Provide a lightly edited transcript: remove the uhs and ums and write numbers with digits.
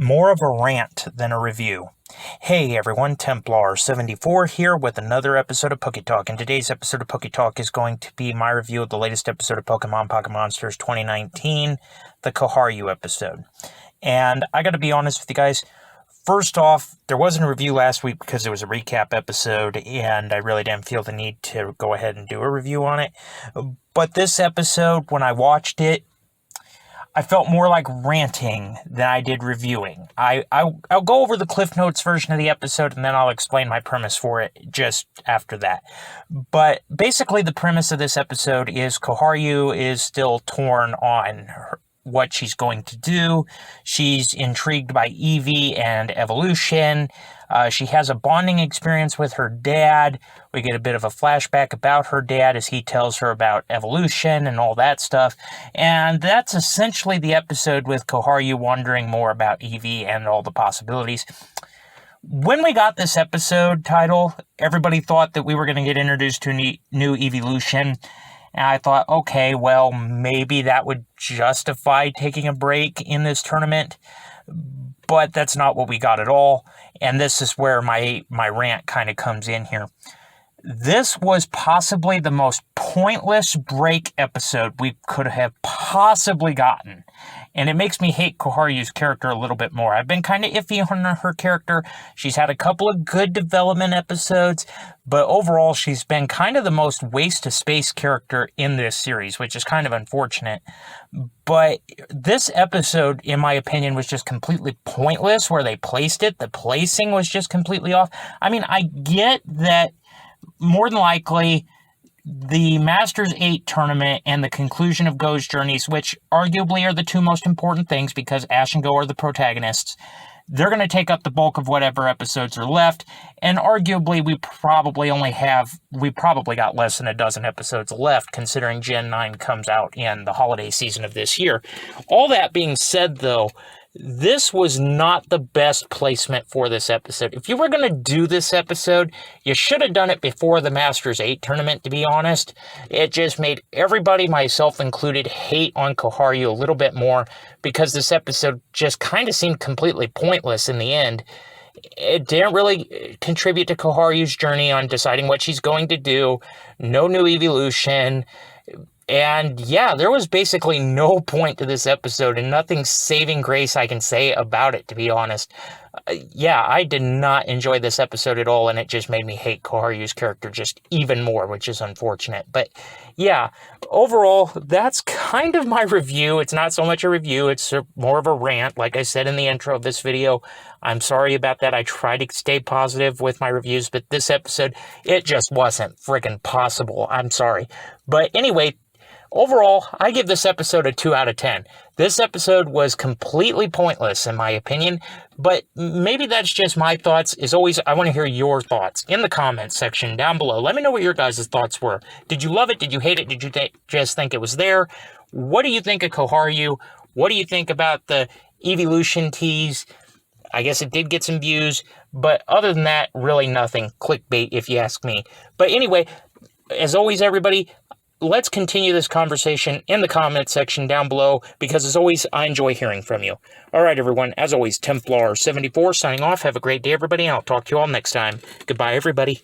More of a rant than a review. Hey everyone, Templar74 here with another episode of Poke Talk, and today's episode of Poke Talk is going to be my review of the latest episode of Pokémon Monsters 2019, the Koharyu episode. And I gotta be honest with you guys, first off, there wasn't a review last week because it was a recap episode, and I really didn't feel the need to go ahead and do a review on it. But this episode, when I watched it, I felt more like ranting than I did reviewing. I'll go over the Cliff Notes version of the episode, and then I'll explain my premise for it just after that. But basically, the premise of this episode is Koharyu is still torn on what she's going to do. She's intrigued by Eevee and evolution. She has a bonding experience with her dad. We get a bit of a flashback about her dad as he tells her about evolution and all that stuff. And that's essentially the episode, with Koharyu wondering more about Eevee and all the possibilities. When we got this episode title, everybody thought that we were going to get introduced to new evolution. And I thought, okay, well, maybe that would justify taking a break in this tournament. But that's not what we got at all. And this is where my rant kind of comes in here. This was possibly the most pointless break episode we could have possibly gotten. And it makes me hate Koharyu's character a little bit more. I've been kind of iffy on her character. She's had a couple of good development episodes, but overall she's been kind of the most waste of space character in this series, which is kind of unfortunate. But this episode, in my opinion, was just completely pointless where they placed it. The placing was just completely off. I mean, I get that more than likely the Masters 8 tournament and the conclusion of Go's journeys, which arguably are the two most important things because Ash and Go are the protagonists, they're going to take up the bulk of whatever episodes are left, and arguably we probably got less than a dozen episodes left, considering Gen 9 comes out in the holiday season of this year. All that being said, though, this was not the best placement for this episode. If you were going to do this episode, you should have done it before the Masters 8 tournament, to be honest. It just made everybody, myself included, hate on Koharyu a little bit more because this episode just kind of seemed completely pointless in the end. It didn't really contribute to Koharyu's journey on deciding what she's going to do. No new evolution. And yeah, there was basically no point to this episode and nothing saving grace I can say about it, to be honest. Yeah, I did not enjoy this episode at all, and it just made me hate Koharyu's character just even more, which is unfortunate. But yeah, overall, that's kind of my review. It's not so much a review, it's more of a rant. Like I said in the intro of this video, I'm sorry about that. I try to stay positive with my reviews, but this episode, it just wasn't freaking possible. I'm sorry. But anyway, overall, I give this episode a 2 out of 10. This episode was completely pointless, in my opinion, but maybe that's just my thoughts. As always, I want to hear your thoughts in the comments section down below. Let me know what your guys' thoughts were. Did you love it? Did you hate it? Did you just think it was there? What do you think of Koharyu? What do you think about the evolution tease? I guess it did get some views, but other than that, really nothing. Clickbait, if you ask me. But anyway, as always, everybody, let's continue this conversation in the comments section down below, because as always, I enjoy hearing from you. All right, everyone, as always, Templar74 signing off. Have a great day, everybody, and I'll talk to you all next time. Goodbye, everybody.